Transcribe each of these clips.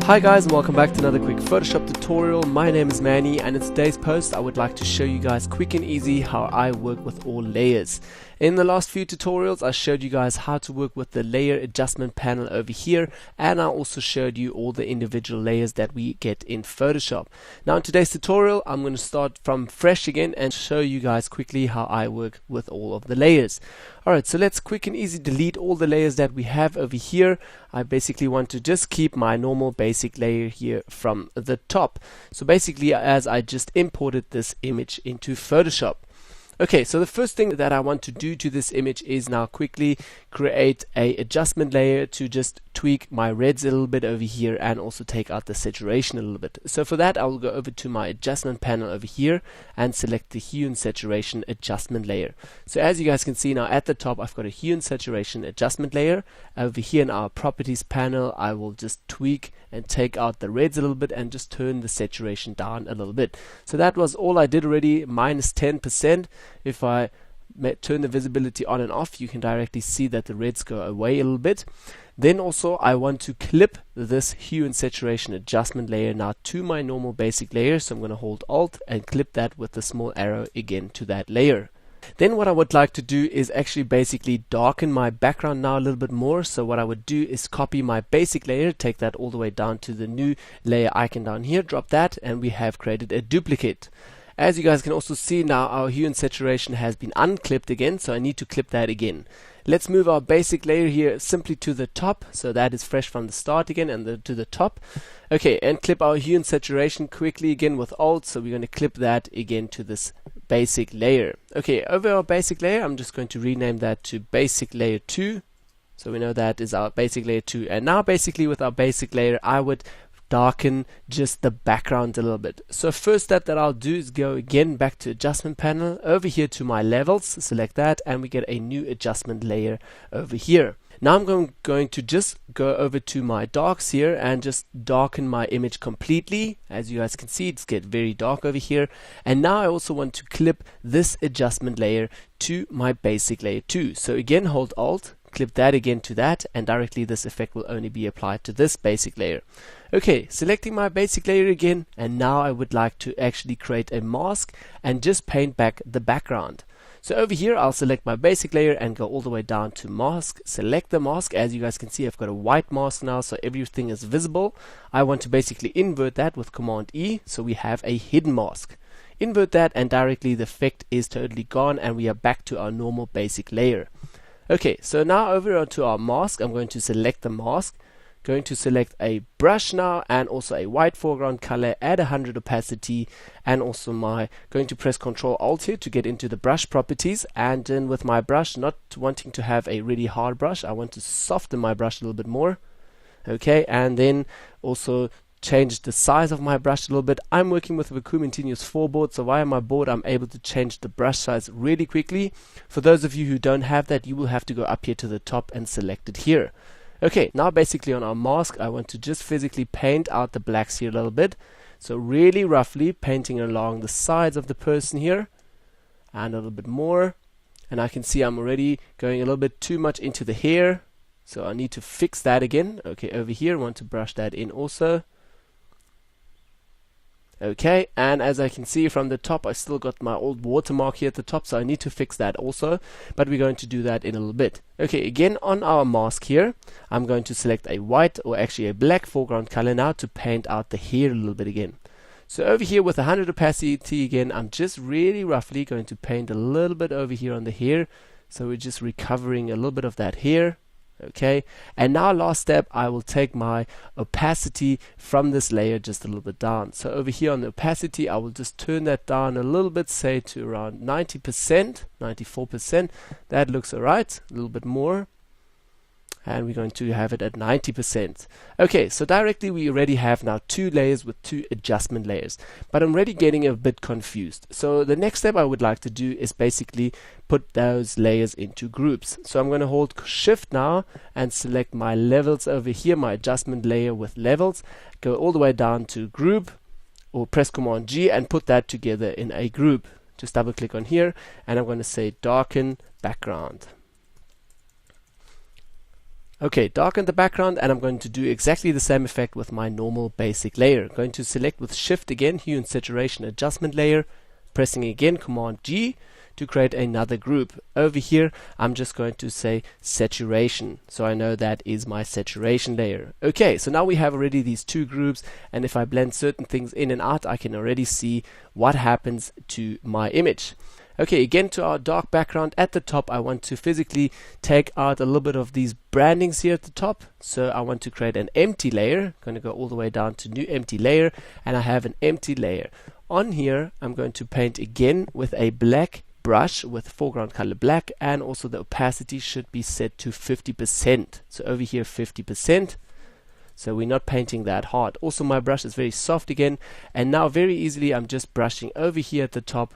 Hi guys, and welcome back to another quick Photoshop tutorial. My name is Manny, and in today's post I would like to show you guys quick and easy how I work with all layers. In the last few tutorials I showed you guys how to work with the layer adjustment panel over here, and I also showed you all the individual layers that we get in Photoshop. Now in today's tutorial I'm going to start from fresh again and show you guys quickly how I work with all of the layers. Alright, so let's quick and easy delete all the layers that we have over here. I basically want to just keep my normal basic layer here from the top. So basically, as I just imported this image into Photoshop. Okay, so the first thing that I want to do to this image is now quickly create a adjustment layer to just tweak my reds a little bit over here and also take out the saturation a little bit. So for that I will go over to my adjustment panel over here and select the hue and saturation adjustment layer. So as you guys can see now at the top I've got a hue and saturation adjustment layer. Over here in our properties panel I will just tweak and take out the reds a little bit and just turn the saturation down a little bit. So that was all I did already, minus 10%. If I turn the visibility on and off, you can directly see that the reds go away a little bit. Then also I want to clip this hue and saturation adjustment layer now to my normal basic layer. So I'm going to hold Alt and clip that with the small arrow again to that layer. Then what I would like to do is actually basically darken my background now a little bit more. So what I would do is copy my basic layer, take that all the way down to the new layer icon down here, drop that, and we have created a duplicate. As you guys can also see now, our hue and saturation has been unclipped again, so I need to clip that again. Let's move our basic layer here simply to the top, so that is fresh from the start again, and to the top. Okay, and clip our hue and saturation quickly again with Alt, so we're going to clip that again to this basic layer. Okay, over our basic layer I'm just going to rename that to basic layer 2, so we know that is our basic layer 2. And now basically with our basic layer I would darken just the background a little bit. So first step that I'll do is go again back to adjustment panel, over here to my levels, select that, and we get a new adjustment layer over here. Now I'm going to just go over to my darks here and just darken my image completely. As you guys can see, it's get very dark over here. And now I also want to clip this adjustment layer to my basic layer 2. So again, hold Alt, clip that again to that, and directly this effect will only be applied to this basic layer. Okay, selecting my basic layer again, and now I would like to actually create a mask and just paint back the background. So over here I'll select my basic layer and go all the way down to mask, select the mask. As you guys can see, I've got a white mask now, so everything is visible. I want to basically invert that with Command E, so we have a hidden mask. Invert that and directly the effect is totally gone and we are back to our normal basic layer. Okay, so now over onto our mask, I'm going to select the mask, going to select a brush now and also a white foreground color, add 100 opacity, and also going to press Ctrl Alt here to get into the brush properties. And then with my brush, not wanting to have a really hard brush, I want to soften my brush a little bit more. Okay, and then also change the size of my brush a little bit. I'm working with a Vacuum Intuos 4 board, so via my board I'm able to change the brush size really quickly. For those of you who don't have that, you will have to go up here to the top and select it here. Okay, now basically on our mask I want to just physically paint out the blacks here a little bit. So really roughly painting along the sides of the person here and a little bit more. And I can see I'm already going a little bit too much into the hair, so I need to fix that again. Okay, over here I want to brush that in also. Okay, and as I can see from the top I still got my old watermark here at the top, so I need to fix that also, but we're going to do that in a little bit. Okay, again on our mask here I'm going to select a white, or actually a black foreground color now to paint out the hair a little bit again. So over here with 100 opacity again, I'm just really roughly going to paint a little bit over here on the hair, so we're just recovering a little bit of that hair. Okay, and now last step, I will take my opacity from this layer just a little bit down. So over here on the opacity I will just turn that down a little bit, say to around 90%, 94%. That looks alright. A little bit more, and we're going to have it at 90%. Okay, so directly we already have now two layers with two adjustment layers, but I'm already getting a bit confused. So the next step I would like to do is basically put those layers into groups. So I'm going to hold Shift now and select my levels over here, my adjustment layer with levels, go all the way down to group, or press Command G and put that together in a group. Just double click on here and I'm going to say darken background. Okay, darken the background, and I'm going to do exactly the same effect with my normal basic layer. I'm going to select with Shift again, Hue and Saturation Adjustment Layer, pressing again Command G to create another group. Over here, I'm just going to say Saturation, so I know that is my saturation layer. Okay, so now we have already these two groups, and if I blend certain things in and out, I can already see what happens to my image. Okay, again to our dark background at the top, I want to physically take out a little bit of these brandings here at the top. So I want to create an empty layer. I'm going to go all the way down to New Empty Layer, and I have an empty layer. On here, I'm going to paint again with a black brush with foreground color black, and also the opacity should be set to 50%. So over here, 50%. So we're not painting that hard. Also, my brush is very soft again, and now very easily I'm just brushing over here at the top.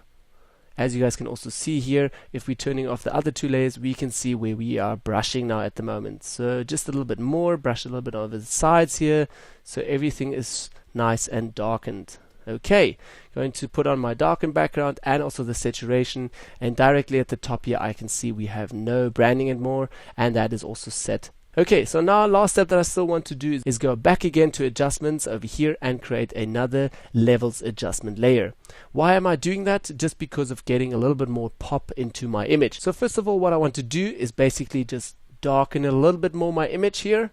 As you guys can also see here, if we're turning off the other two layers, we can see where we are brushing now at the moment. So just a little bit more, brush a little bit over the sides here, so everything is nice and darkened. Okay, going to put on my darkened background and also the saturation, and directly at the top here I can see we have no branding anymore, and that is also set. Okay, so now last step that I still want to do is go back again to adjustments over here and create another levels adjustment layer. Why am I doing that? Just because of getting a little bit more pop into my image. So first of all, what I want to do is basically just darken a little bit more my image here,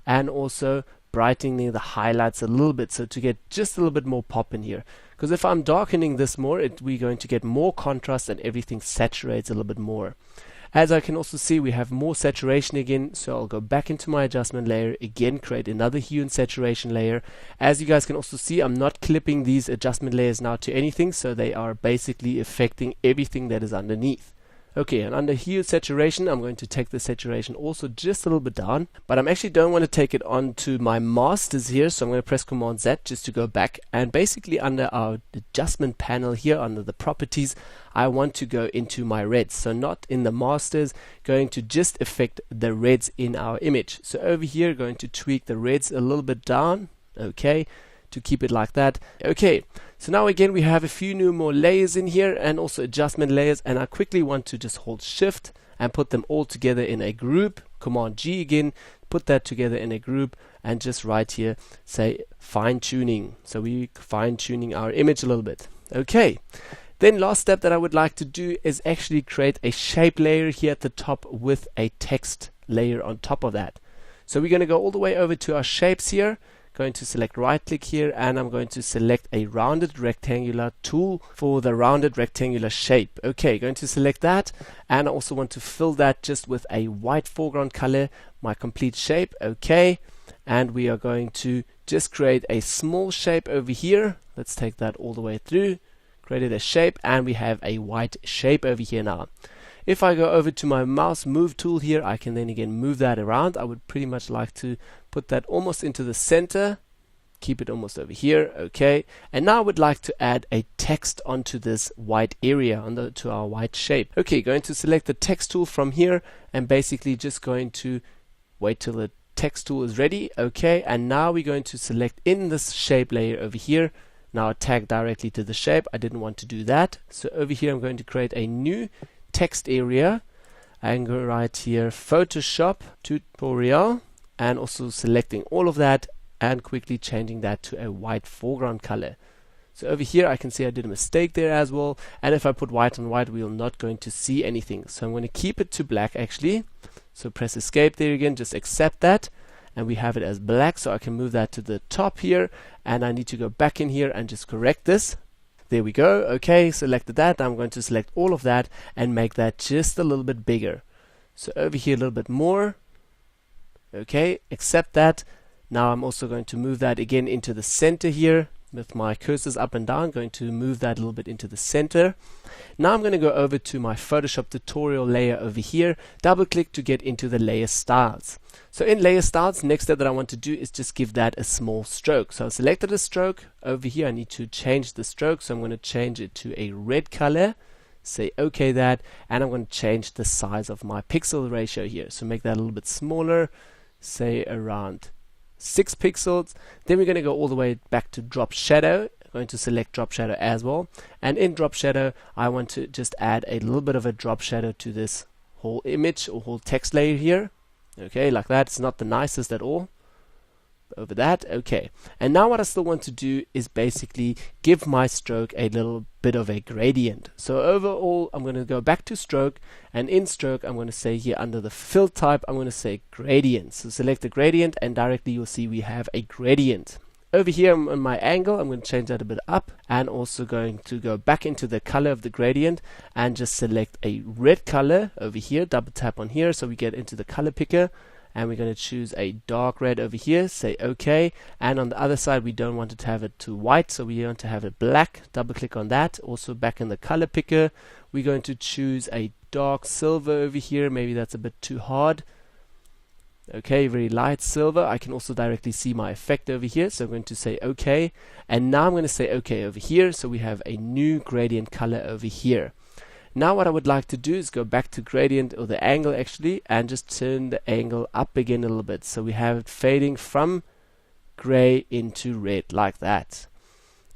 and also brightening the highlights a little bit, so to get just a little bit more pop in here. Because if I'm darkening this more, we're going to get more contrast and everything saturates a little bit more. As I can also see, we have more saturation again, so I'll go back into my adjustment layer, again create another hue and saturation layer. As you guys can also see, I'm not clipping these adjustment layers now to anything, so they are basically affecting everything that is underneath. Okay, and under hue saturation, I'm going to take the saturation also just a little bit down, but I actually don't want to take it onto my masters here, so I'm going to press Command Z just to go back, and basically under our adjustment panel here, under the properties, I want to go into my reds, so not in the masters, going to just affect the reds in our image. So over here, going to tweak the reds a little bit down, okay, to keep it like that. Okay, so now again we have a few more layers in here and also adjustment layers, and I quickly want to just hold Shift and put them all together in a group. Command G again, put that together in a group, and just right here say fine tuning. So we fine tuning our image a little bit. Okay, then last step that I would like to do is actually create a shape layer here at the top with a text layer on top of that. So we're going to go all the way over to our shapes here. Going to select right click here, and I'm going to select a rounded rectangular tool for the rounded rectangular shape. Okay, going to select that, and I also want to fill that just with a white foreground color, my complete shape. Okay, and we are going to just create a small shape over here. Let's take that all the way through, created a shape, and we have a white shape over here now. If I go over to my mouse move tool here, I can then again move that around. I would pretty much like to put that almost into the center, keep it almost over here. Okay, and now I would like to add a text onto this white area, to our white shape. Okay, going to select the text tool from here, and basically just going to wait till the text tool is ready. Okay, and now we're going to select in this shape layer over here. Now tag directly to the shape. I didn't want to do that, so over here I'm going to create a new text area and go right here Photoshop tutorial, and also selecting all of that and quickly changing that to a white foreground color. So over here I can see I did a mistake there as well, and if I put white on white we are not going to see anything, so I'm going to keep it to black actually. So press escape there again, just accept that, and we have it as black. So I can move that to the top here, and I need to go back in here and just correct this. There we go. Okay, selected that. I'm going to select all of that and make that just a little bit bigger. So over here a little bit more. Okay, accept that. Now I'm also going to move that again into the center here with my cursors up and down, going to move that a little bit into the center. Now I'm going to go over to my Photoshop tutorial layer over here, double click to get into the layer styles. So in layer styles, next step that I want to do is just give that a small stroke. So I selected a stroke. Over here I need to change the stroke, so I'm going to change it to a red color, say OK that, and I'm going to change the size of my pixel ratio here, so make that a little bit smaller, say around 6 pixels. Then we're going to go all the way back to drop shadow. I'm going to select drop shadow as well, and in drop shadow I want to just add a little bit of a drop shadow to this whole image or whole text layer here. Okay, like that. It's not the nicest at all. Over that, okay. And now what I still want to do is basically give my stroke a little bit of a gradient. So overall, I'm going to go back to stroke, and in stroke, I'm going to say here under the fill type, I'm going to say gradient. So select the gradient, and directly you'll see we have a gradient. Over here on my angle, I'm going to change that a bit up, and also going to go back into the color of the gradient and just select a red color over here, double tap on here so we get into the color picker. And we're going to choose a dark red over here, say OK, and on the other side we don't want to have it to white, so we want to have it black. Double click on that. Also back in the color picker, we're going to choose a dark silver over here. Maybe that's a bit too hard. Okay, very light silver. I can also directly see my effect over here, so I'm going to say OK, and now I'm going to say OK over here, so we have a new gradient color over here. Now what I would like to do is go back to gradient, or the angle actually, and just turn the angle up again a little bit. So we have it fading from gray into red like that.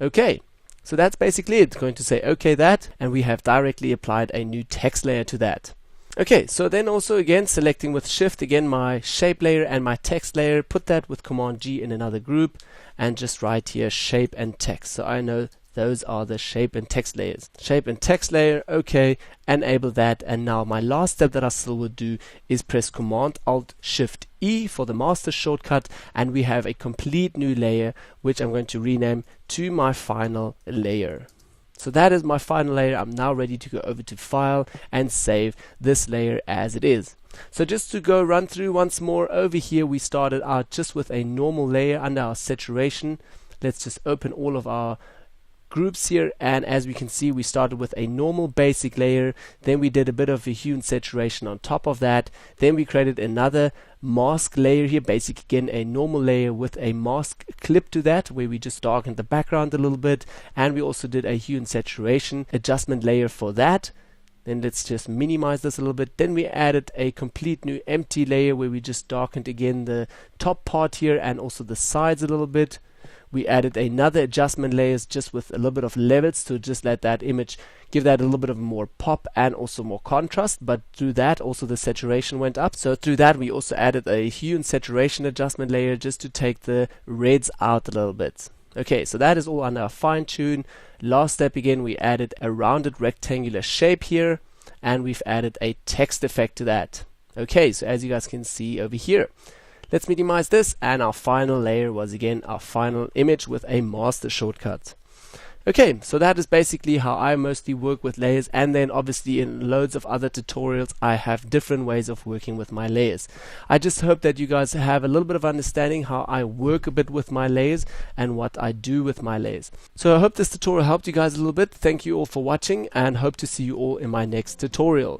Okay, so that's basically it. Going to say OK that, and we have directly applied a new text layer to that. Okay, so then also again selecting with Shift again my shape layer and my text layer, put that with Command G in another group, and just write here shape and text. So I know those are the shape and text layers. Shape and text layer, okay, enable that. And now my last step that I still would do is press Command Alt Shift E for the master shortcut, and we have a complete new layer which I'm going to rename to my final layer. So that is my final layer. I'm now ready to go over to File and save this layer as it is. So just to go run through once more, over here we started out just with a normal layer under our saturation. Let's just open all of our groups here, and as we can see, we started with a normal basic layer, then we did a bit of a hue and saturation on top of that, then we created another mask layer here, basic again, a normal layer with a mask clip to that where we just darkened the background a little bit, and we also did a hue and saturation adjustment layer for that. Then let's just minimize this a little bit. Then we added a complete new empty layer where we just darkened again the top part here and also the sides a little bit. We added another adjustment layers just with a little bit of levels to just let that image give that a little bit of more pop and also more contrast, but through that also the saturation went up. So through that we also added a hue and saturation adjustment layer just to take the reds out a little bit. Okay, so that is all under our fine tune. Last step again, we added a rounded rectangular shape here, and we've added a text effect to that. Okay, so as you guys can see over here, let's minimize this, and our final layer was again our final image with a master shortcut. Okay, so that is basically how I mostly work with layers, and then obviously in loads of other tutorials I have different ways of working with my layers. I just hope that you guys have a little bit of understanding how I work a bit with my layers and what I do with my layers. So I hope this tutorial helped you guys a little bit. Thank you all for watching, and hope to see you all in my next tutorial.